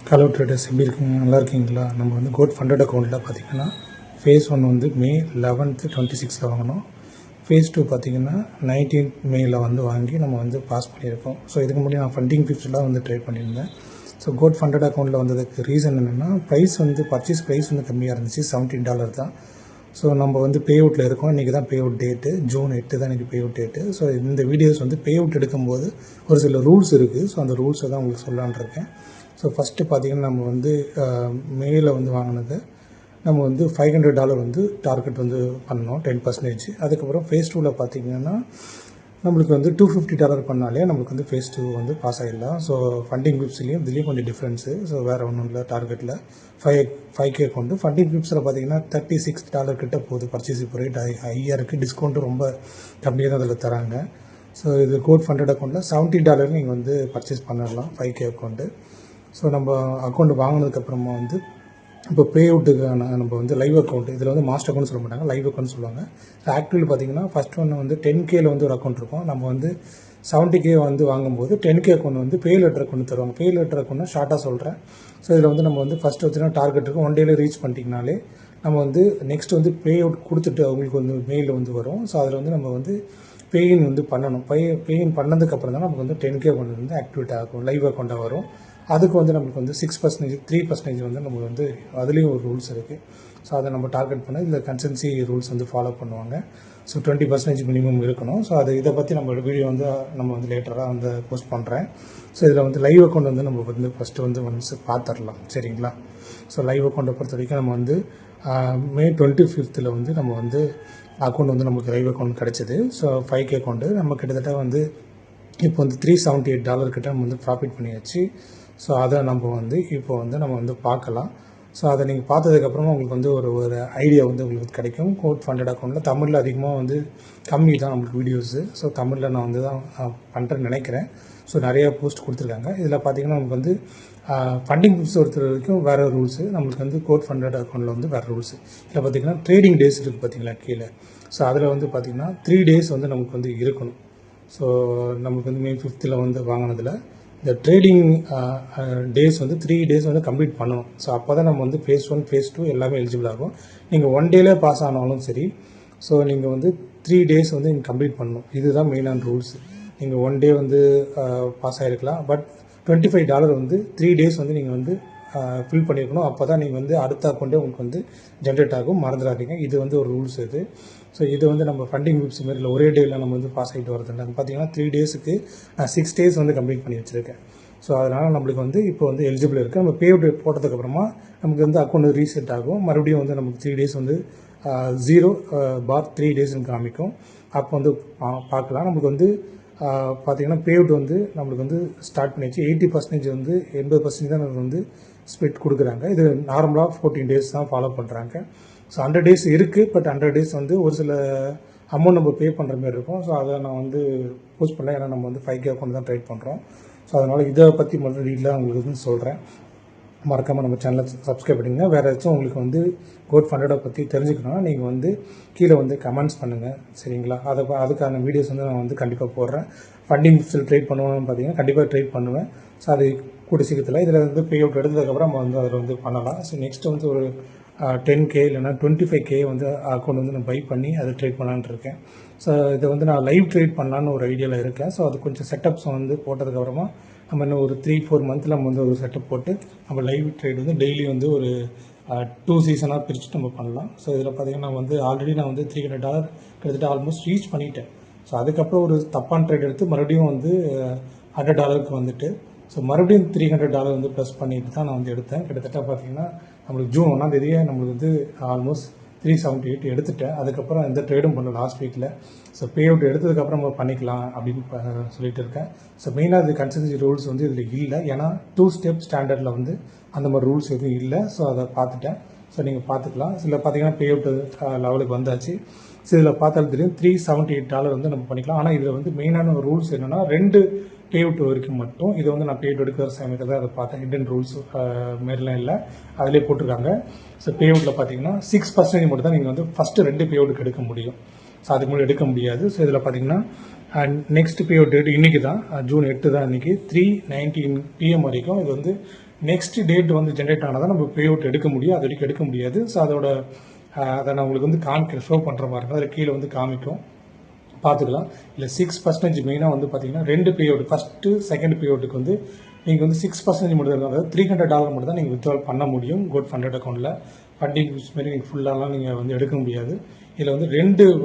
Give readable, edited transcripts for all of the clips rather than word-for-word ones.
Hello traders, எப்படி இருக்கீங்க? நல்லா இருக்கீங்களா? நம்ம வந்து கோட் ஃபண்டட் அக்கௌண்ட்டில் பார்த்தீங்கன்னா ஃபேஸ் 1 வந்து மே 11th 26 வாங்கினோம். ஃபேஸ் 2 பார்த்தீங்கன்னா 19th மேயில் வந்து வாங்கி நம்ம வந்து பாஸ் பண்ணியிருக்கோம். ஸோ இதுக்கு முன்னாடி நான் ஃபண்டிங் ஃபிப்ஸ்லாம் வந்து ட்ரேட் பண்ணியிருந்தேன். ஸோ கோட் ஃபண்டட் அக்கௌண்ட்டில் வந்ததுக்கு ரீசன் என்னென்னா, ப்ரைஸ் வந்து பர்ச்சேஸ் ப்ரைஸ் வந்து கம்மியாக இருந்துச்சு, $17 தான். ஸோ நம்ம வந்து பே அவுட்டில் இருக்கோம். இன்றைக்கி தான் பே அவுட் டேட்டு, ஜூன் 8 தான் இன்றைக்கி பே அவுட் டேட்டு. ஸோ இந்த வீடியோஸ் வந்து பே அவுட் எடுக்கும்போது ஒரு சில ரூல்ஸ் இருக்குது. ஸோ அந்த ரூல்ஸை தான் உங்களுக்கு சொல்லலான்னு இருக்கேன். ஸோ ஃபஸ்ட்டு பார்த்திங்கன்னா, நம்ம வந்து மேயில் வந்து வாங்கினது நம்ம வந்து $500 வந்து டார்கெட் வந்து பண்ணோம், 10%. அதுக்கப்புறம் ஃபேஸ் 2வில் பார்த்திங்கன்னா நம்மளுக்கு வந்து $250 பண்ணாலே நம்மளுக்கு வந்து ஃபேஸ் 2 வந்து பாஸ் ஆகிடலாம். ஸோ ஃபண்டிங் கிப்ஸ்லேயும் இதுலேயும் கொஞ்சம் டிஃப்ரென்ஸு. ஸோ வேறு ஒன்றும் இல்லை, டார்கெட்டில் 5K கொண்டு ஃபண்டிங் கிப்ஸில் பார்த்திங்கன்னா $36 கிட்ட போகுது. பர்ச்சேஸ் இப்போ ரேட் ஹையாக இருக்குது, டிஸ்கவுண்ட்டு ரொம்ப கம்மியாக தான் அதில் தராங்க. ஸோ இது கோட் ஃபண்டட் அக்கௌண்ட்டில் $70 நீங்கள் வந்து பர்ச்சேஸ் பண்ணிடலாம், 5K அக்கௌண்ட்டு. ஸோ நம்ம அக்கௌண்ட் வாங்கினதுக்கப்புறமா வந்து இப்போ பே அவுட்டுக்கான நம்ம வந்து லைவ் அக்கௌண்ட், இதில் வந்து மாஸ்டர் அக்கௌண்ட் சொல்ல மாட்டாங்க, லைவ் அக்கௌண்ட் சொல்லுவாங்க. ஆக்சுவலி பார்த்திங்கன்னா ஃபஸ்ட் ஒன்று வந்து 10Kயில் வந்து ஒரு அக்கௌண்ட் இருக்கும். நம்ம வந்து 70K வந்து வாங்கும்போது 10K அக்கௌண்ட் வந்து பே லெட்டர் அக்கௌண்ட் தருவாங்க. பே லெட்டர் அக்கௌண்ட்னா ஷார்ட்டாக சொல்கிறேன். ஸோ இதில் வந்து நம்ம வந்து ஃபஸ்ட்டு வச்சுன்னா டார்கெட் இருக்கும், 1 டேயில் ரீச் பண்ணிட்டீங்கனாலே நம்ம வந்து நெக்ஸ்ட் வந்து பே அவுட் கொடுத்துட்டு அவங்களுக்கு வந்து மெயில் வந்து வரும். ஸோ அதில் வந்து நம்ம வந்து பேயின் வந்து பண்ணணும். பேயின் பண்ணதுக்கப்புறம் தான் நமக்கு வந்து 10K அக்கௌண்ட் வந்து ஆக்டிவேட் ஆகும், லைவ் அக்கௌண்ட்டாக வரும். அதுக்கு வந்து நம்மளுக்கு வந்து 6%, 3% வந்து நமக்கு வந்து அதுலேயும் ஒரு ரூல்ஸ் இருக்குது. ஸோ அதை நம்ம டார்கெட் பண்ண இந்த கன்சன்சி ரூல்ஸ் வந்து ஃபாலோ பண்ணுவாங்க. ஸோ 20% மினிமம் இருக்கணும். ஸோ இதை பற்றி நம்ம வீடியோ வந்து நம்ம வந்து லேட்டராக வந்து போஸ்ட் பண்ணுறேன். ஸோ இதில் வந்து லைவ் அக்கௌண்ட் வந்து நம்ம வந்து ஃபஸ்ட்டு வந்து பார்த்துடலாம், சரிங்களா? ஸோ லைவ் அக்கௌண்ட்டை பொறுத்த வரைக்கும் நம்ம வந்து மே 25th வந்து நம்ம வந்து அக்கௌண்ட் வந்து நமக்கு லைவ் அக்கௌண்ட் கிடச்சிது. ஸோ 5K அக்கௌண்ட்டு நம்ம கிட்டத்தட்ட வந்து இப்போ வந்து $378 கிட்ட நம்ம வந்து ப்ராஃபிட் பண்ணியாச்சு. ஸோ அதை நம்ம வந்து இப்போ வந்து நம்ம வந்து பார்க்கலாம். ஸோ அதை நீங்கள் பார்த்ததுக்கப்புறமா உங்களுக்கு வந்து ஒரு ஐடியா வந்து உங்களுக்கு கிடைக்கும். கோட் ஃபண்டட் அக்கௌண்ட்டில் தமிழில் அதிகமாக வந்து கம்மி தான் நம்மளுக்கு வீடியோஸு. ஸோ தமிழில் நான் வந்து தான் பண்ணுறேன்னு நினைக்கிறேன். ஸோ நிறையா போஸ்ட் கொடுத்துருக்காங்க. இதில் பார்த்திங்கன்னா நமக்கு வந்து ஃபண்டிங் கிப்ஸ் பொறுத்த வரைக்கும் வேறு ரூல்ஸு, நம்மளுக்கு வந்து கோட் ஃபண்டட் அக்கௌண்ட்டில் வந்து வேறு ரூல்ஸு. இதில் பார்த்திங்கன்னா ட்ரேடிங் டேஸ் இருக்குது பார்த்திங்களா கீழே. ஸோ அதில் வந்து பார்த்திங்கன்னா 3 days வந்து நமக்கு வந்து இருக்கணும். ஸோ நமக்கு வந்து மே 5th வந்து வாங்கினதில் இந்த ட்ரேடிங் டேஸ் வந்து 3 days வந்து கம்ப்ளீட் பண்ணணும். ஸோ அப்போ தான் நம்ம வந்து ஃபேஸ் 1 ஃபேஸ் 2 எல்லாமே எலிஜிபிள் ஆகும். நீங்கள் 1 டேலே பாஸ் ஆனாலும் சரி, ஸோ நீங்கள் வந்து 3 days வந்து நீங்கள் கம்ப்ளீட் பண்ணணும். இதுதான் மெயினான ரூல்ஸ். நீங்கள் 1 day வந்து பாஸ் ஆகிருக்கலாம், பட் $25 வந்து 3 days வந்து நீங்கள் வந்து ஃபில் பண்ணியிருக்கணும். அப்போ தான் நீங்கள் வந்து அடுத்த அக்கௌண்ட்டே உங்களுக்கு வந்து ஜென்ரேட் ஆகும், மறந்துடாதீங்க. இது வந்து ஒரு ரூல்ஸ் இது. ஸோ இது வந்து நம்ம ஃபண்டிங் கிப்ஸ் மாரி இல்லை, ஒரே டேயில் நம்ம வந்து பாஸ் ஆகிட்டு வரதுன்னு பார்த்தீங்கன்னா 3 daysக்கு நான் 6 days வந்து கம்ப்ளீட் பண்ணி வச்சுருக்கேன். ஸோ அதனால் நம்மளுக்கு வந்து இப்போ வந்து எலிஜிபிள் இருக்குது. நம்ம பே அவுட் போட்டதுக்கப்புறமா நமக்கு வந்து அக்கௌண்ட் ரீசெட் ஆகும். மறுபடியும் வந்து நமக்கு 3 days வந்து 0/3 days காமிக்கும். அப்போ வந்து பார்க்கலாம். நமக்கு வந்து பார்த்திங்கன்னா பே அவுட் வந்து நம்மளுக்கு வந்து ஸ்டார்ட் பண்ணியாச்சு. 80% வந்து 80% தான் நமக்கு வந்து ஸ்பிட் கொடுக்குறாங்க. இது நார்மலாக 14 days தான் ஃபாலோ பண்ணுறாங்க. ஸோ 100 days இருக்குது, பட் 100 days வந்து ஒரு சில அமௌண்ட் நம்ம பே பண்ணுற மாதிரி இருக்கும். ஸோ அதை நான் வந்து போஸ்ட் பண்ணேன், ஏன்னா நம்ம வந்து 5K அக்கௌண்ட் தான் ட்ரேட் பண்ணுறோம். ஸோ அதனால் இதை பற்றி மட்டும் டீட்டெயிலாக உங்களுக்கு வந்து சொல்கிறேன். மறக்காமல் நம்ம சேனலை சப்ஸ்கிரைப் பண்ணிங்க. வேறு ஏதாச்சும் உங்களுக்கு வந்து கோட் ஃபண்டடை பற்றி தெரிஞ்சுக்கணும்னா நீங்கள் வந்து கீழே வந்து கமெண்ட்ஸ் பண்ணுங்கள், சரிங்களா? அதுக்கான வீடியோஸ் வந்து நான் வந்து கண்டிப்பாக போடுறேன். ஃபண்டிங் கிப்ஸில் ட்ரேட் பண்ணுவோம்னு பார்த்தீங்கன்னா கண்டிப்பாக ட்ரேட் பண்ணுவேன். ஸோ அது கூடிய சீக்கிரத்தில் இதில் வந்து பே அவுட் எடுத்ததுக்கப்புறம் நம்ம வந்து அதில் வந்து பண்ணலாம். ஸோ நெக்ஸ்ட்டு வந்து ஒரு 10K இல்லைனா 25K வந்து அக்கௌண்ட் வந்து நான் பை பண்ணி அதை ட்ரேட் பண்ணலான்னு இருக்கேன். ஸோ இதை வந்து நான் லைவ் ட்ரேட் பண்ணலான்னு ஒரு ஐடியாவில் இருக்கேன். ஸோ அது கொஞ்சம் செட்டப்ஸ் வந்து போட்டதுக்கப்புறமா நம்ம இன்னும் ஒரு 3-4 months நம்ம வந்து ஒரு செட்டப் போட்டு நம்ம லைவ் ட்ரேட் வந்து டெய்லி வந்து ஒரு 2 seasonஸாக பிரிச்சுட்டு நம்ம பண்ணலாம். ஸோ இதில் பார்த்திங்கன்னா நான் வந்து ஆல்ரெடி நான் வந்து $300 கிட்டத்தட்ட ஆல்மோஸ்ட் ரீச் பண்ணிட்டேன். ஸோ அதுக்கப்புறம் ஒரு தப்பான ட்ரேட் எடுத்து மறுபடியும் வந்து $100 வந்துட்டு, ஸோ மறுபடியும் $300 வந்து ப்ளஸ் பண்ணிட்டு தான் நான் வந்து எடுத்தேன். கிட்டத்தட்ட பார்த்திங்கன்னா நம்மளுக்கு ஜூன் 1 நம்மளுக்கு வந்து ஆல்மோஸ்ட் 378 எடுத்துட்டேன். அதுக்கப்புறம் எந்த ட்ரேடும் பண்ணல லாஸ்ட் வீக்கில். ஸோ பே அவுட் எடுத்ததுக்கப்புறம் நம்ம பண்ணிக்கலாம் அப்படின்னு சொல்லிட்டு இருக்கேன். ஸோ மெயினாக இது கன்சல்டன்சி ரூல்ஸ் வந்து இதில் இல்லை, ஏன்னா 2 step ஸ்டாண்டர்டில் வந்து அந்த மாதிரி ரூல்ஸ் எதுவும் இல்லை. ஸோ அதை பார்த்துட்டேன். ஸோ நீங்கள் பார்த்துக்கலாம். இதில் பார்த்தீங்கன்னா பே அவுட் லெவலுக்கு வந்தாச்சு. ஸோ இதில் பார்த்தாலும் தெரியும் $378 வந்து நம்ம பண்ணிக்கலாம். ஆனால் இதில் வந்து மெயினான ரூல்ஸ் என்னென்னா 2 பே அவுட் வரைக்கும் மட்டும். இது வந்து நான் பே அவுட் எடுக்கிற சமயத்தில் தான் அதை பார்த்தேன். ஹிடன் ரூல்ஸ் மாரிலாம் இல்லை, அதிலே போட்டிருக்காங்க. ஸோ பே அவுட்டில் பார்த்தீங்கன்னா 6% மட்டும் தான் நீங்கள் வந்து ஃபஸ்ட்டு 2 பே அவுட்டுக்கு எடுக்க முடியும். ஸோ அதுக்கு முன்னாடி எடுக்க முடியாது. ஸோ இதில் பார்த்தீங்கன்னா நெக்ஸ்ட் பே அவுட் டேட் இன்றைக்கி தான், ஜூன் 8 தான் இன்றைக்கி 3:19 PM வரைக்கும் இது வந்து நெக்ஸ்ட் டேட் வந்து ஜென்ரேட் ஆனால் தான் நம்ம பே அவுட் எடுக்க முடியும், அது வரைக்கும் எடுக்க முடியாது. ஸோ அதோட அதை நான் உங்களுக்கு வந்து காமிக்கிறேன், ஷோ பண்ணுற மாதிரி இருக்கும். அதில் கீழே வந்து காமிக்கும், பார்த்துக்கலாம். இல்லை 6% மெயினாக வந்து பார்த்தீங்கன்னா 2 பே அவுட், ஃபஸ்ட்டு செகண்ட் பே அவுட்டுக்கு வந்து நீங்கள் வந்து 6% மட்டும் தான், அதாவது $300 மட்டும் தான் நீங்கள் வித்ட்ரால் பண்ண முடியும் கோட் ஃபண்டட் அக்கௌண்ட்டில். ஃபண்டிங் யூஸ் மாதிரி நீங்கள் ஃபுல்லாலாம் நீங்கள் வந்து எடுக்க முடியாது. இதில்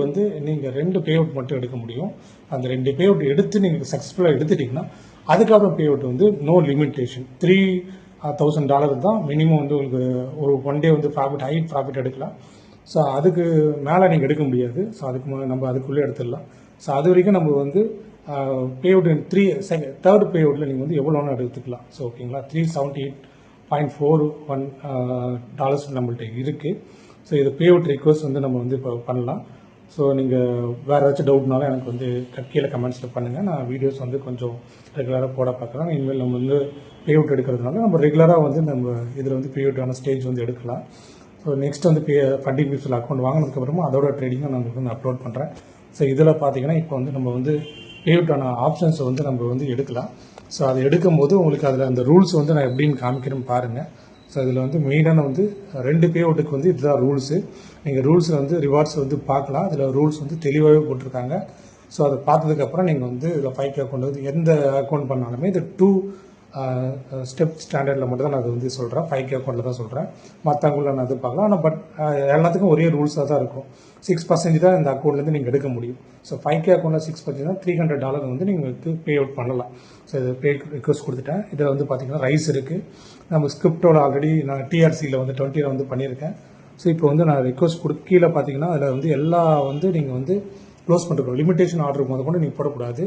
வந்து நீங்கள் 2 பே அவுட் மட்டும் எடுக்க முடியும். அந்த 2 பே அவுட் எடுத்து நீங்கள் சக்ஸஸ்ஃபுல்லாக எடுத்துட்டிங்கன்னா அதுக்கப்புறம் பே அவுட் வந்து நோ லிமிட்டேஷன், $3,000 தான் மினிமம் வந்து உங்களுக்கு ஒரு ஒன் டே வந்து ஹை ப்ராஃபிட் எடுக்கலாம். ஸோ அதுக்கு மேலே நீங்கள் எடுக்க முடியாது. ஸோ நம்ம அதுக்குள்ளே எடுத்துடலாம். ஸோ அது வரைக்கும் நம்ம வந்து பே அவுட் தேர்ட் பே அவுட்டில் நீங்கள் வந்து எவ்வளோ வேணால் எடுத்துக்கலாம். ஸோ ஓகேங்களா, $378.41 நம்மள்ட்ட இருக்குது. ஸோ இது பே அவுட் ரிக்வஸ்ட் வந்து நம்ம வந்து இப்போ பண்ணலாம். ஸோ நீங்கள் வேறு ஏதாச்சும் டவுட்னாலும் எனக்கு வந்து கீழே கமெண்ட்ஸில் பண்ணுங்கள். நான் வீடியோஸ் வந்து கொஞ்சம் ரெகுலராக போட பார்க்குறேன். இனிமேல் நம்ம வந்து பே அவுட் எடுக்கிறதுனால நம்ம ரெகுலராக வந்து நம்ம இதில் வந்து பே அவுட்டான ஸ்டேஜ் வந்து எடுக்கலாம். ஸோ நெக்ஸ்ட் வந்து ஃபண்டிங் மியூச்சுவல் அக்கௌண்ட் வாங்கினதுக்கப்புறமா அதோட ட்ரேடிங்கை நான் உங்களுக்கு வந்து அப்லோட் பண்ணுறேன். ஸோ இதில் பார்த்தீங்கன்னா இப்போ வந்து நம்ம வந்து பே அவுட்டான ஆப்ஷன்ஸை வந்து நம்ம வந்து எடுக்கலாம். ஸோ அதை எடுக்கும்போது உங்களுக்கு அதில் அந்த ரூல்ஸ் வந்து நான் எப்படின்னு காமிக்கிறேன்னு பாருங்கள். ஸோ இதில் வந்து மெயினான வந்து 2 பே அவுட்டுக்கு வந்து இதுதான் ரூல்ஸு. நீங்கள் ரூல்ஸில் வந்து ரிவார்ட்ஸ் வந்து பார்க்கலாம். அதில் ரூல்ஸ் வந்து தெளிவாகவே போட்டிருக்காங்க. ஸோ அதை பார்த்ததுக்கப்புறம் நீங்கள் வந்து இதில் 5K அக்கௌண்ட் வந்து எந்த அக்கௌண்ட் பண்ணாலுமே இது 2 ஸ்டெப் ஸ்டாண்டர்டில் மட்டும் தான் நான் அது வந்து சொல்கிறேன், 5K அக்கௌண்ட்டில் தான் சொல்கிறேன். மற்றவங்கள நான் அது பார்க்கலாம். ஆனால் பட் எல்லாத்துக்கும் ஒரே ரூல்ஸாக தான் இருக்கும். 6% தான் இந்த அக்கௌண்ட்லேருந்து நீங்கள் எடுக்க முடியும். ஸோ 5K அக்கௌண்ட்டில் 6% தான் $300 வந்து நீங்கள் வந்து பே அவுட் பண்ணலாம். ஸோ இது பே ரிக்வஸ்ட் கொடுத்துட்டேன். இதில் வந்து பார்த்தீங்கன்னா ரைஸ் இருக்குது. நம்ம ஸ்கிரிப்டோட ஆல்ரெடி நான் TRCயில் வந்து 20 வந்து பண்ணியிருக்கேன். ஸோ இப்போ வந்து நான் ரிக்வஸ்ட் கீழே பார்த்தீங்கன்னா அதில் வந்து எல்லா வந்து நீங்கள் வந்து க்ளோஸ் பண்ணிருக்கணும். லிமிடேஷன் ஆர்டர் போது கூட நீங்கள் போடக்கூடாது.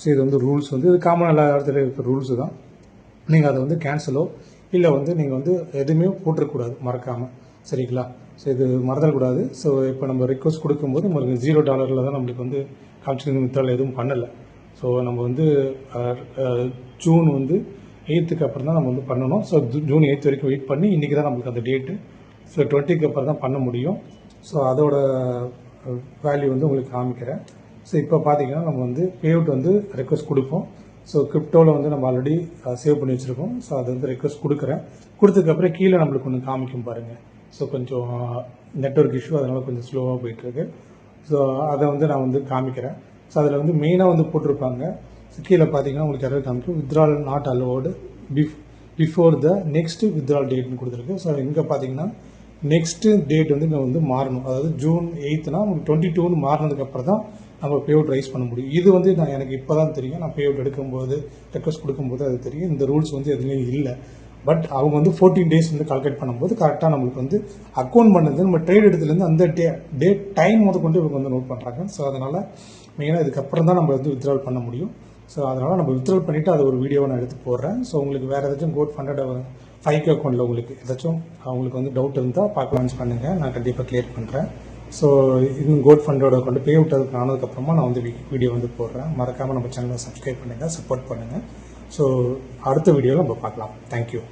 ஸோ இது வந்து ரூல்ஸ் வந்து இது காமன் எல்லா இடத்துல இருக்கிற ரூல்ஸு தான். நீங்கள் அதை வந்து கேன்சலோ இல்லை வந்து நீங்கள் வந்து எதுவுமே போட்டுருக்கூடாது மறக்காமல், சரிங்களா? ஸோ இது மறந்துடக்கூடாது. ஸோ இப்போ நம்ம ரிக்வஸ்ட் கொடுக்கும்போது உங்களுக்கு $0 தான் நம்மளுக்கு வந்து காமிச்சிருந்த வித்ட்ரால் எதுவும் பண்ணலை. ஸோ நம்ம வந்து ஜூன் வந்து 8க்கு அப்புறம் தான் நம்ம வந்து பண்ணணும். ஸோ ஜூன் 8 வரைக்கும் வெயிட் பண்ணி இன்றைக்கி தான் நம்மளுக்கு அந்த டேட்டு. ஸோ 20க்கு அப்புறம் தான் பண்ண முடியும். ஸோ அதோட வேல்யூ வந்து உங்களுக்கு காமிக்கிறேன். ஸோ இப்போ பார்த்தீங்கன்னா நம்ம வந்து பே அவுட் வந்து ரெக்வஸ்ட் கொடுப்போம். ஸோ கிரிப்டோவில் வந்து நம்ம ஆல்ரெடி சேவ் பண்ணி வச்சுருக்கோம். ஸோ அதை வந்து ரெக்வஸ்ட் கொடுக்குறேன். கொடுத்ததுக்கப்புறம் கீழே நம்மளுக்கு ஒன்று காமிக்கும் பாருங்கள். ஸோ கொஞ்சம் நெட்வொர்க் இஷ்யூ, அதனால் கொஞ்சம் ஸ்லோவாக போயிட்டுருக்கு. ஸோ அதை வந்து நான் வந்து காமிக்கிறேன். ஸோ அதில் வந்து மெயினாக வந்து போட்டிருப்பாங்க. ஸோ கீழே பார்த்தீங்கன்னா உங்களுக்கு யாராவது காமிக்கும் withdrawal not allowed before the next withdrawal டேட்னு கொடுத்துருக்கு. ஸோ இங்கே பார்த்தீங்கன்னா நெக்ஸ்ட்டு டேட் வந்து இங்கே வந்து மாறணும். அதாவது ஜூன் 8னா உங்களுக்கு 22ன்னு மாறினதுக்கப்புறம் தான் நம்ம பே அவுட் ரைஸ் பண்ண முடியும். இது வந்து எனக்கு இப்போ தான் தெரியும். நான் பே அவுட் எடுக்கும்போது ரெக்வஸ்ட் கொடுக்கும்போது அது தெரியும். இந்த ரூல்ஸ் வந்து எதுவுமே இல்லை. பட் அவங்க வந்து 14 டேஸ் வந்து கால்குலேட் பண்ணும்போது கரெக்டாக நம்மளுக்கு வந்து அக்கௌண்ட் பண்ணது நம்ம ட்ரேட் எடுத்துலேருந்து அந்த டேட் டைம் கொண்டு இவங்க வந்து நோட் பண்ணுறாங்க. ஸோ அதனால் மெயினாக இதுக்கப்புறம் தான் நம்ம வந்து வித்ட்ரால் பண்ண முடியும். ஸோ அதனால் நம்ம வித்ட்ரால் பண்ணிவிட்டு அது ஒரு வீடியோவை நான் எடுத்து போடுறேன். ஸோ உங்களுக்கு வேறு ஏதாச்சும் கோட் ஃபண்டட் 5K அக்கௌண்ட்டில் உங்களுக்கு ஏதாச்சும் அவங்களுக்கு வந்து டவுட் இருந்தால் பார்க்கலான்னு பண்ணுங்கள். நான் கண்டிப்பாக கிளியர் பண்ணுறேன். ஸோ இன்னும் கோட் ஃபண்டோட கொண்டு பே அவுட் அதுக்கு ஆனதுக்கப்புறமா நான் வந்து வீடியோ வந்து போடுறேன். மறக்காமல் நம்ம சேனலை சப்ஸ்கிரைப் பண்ணுங்கள், சப்போர்ட் பண்ணுங்கள். ஸோ அடுத்த வீடியோவில் நம்ம பார்க்கலாம். தேங்க்யூ.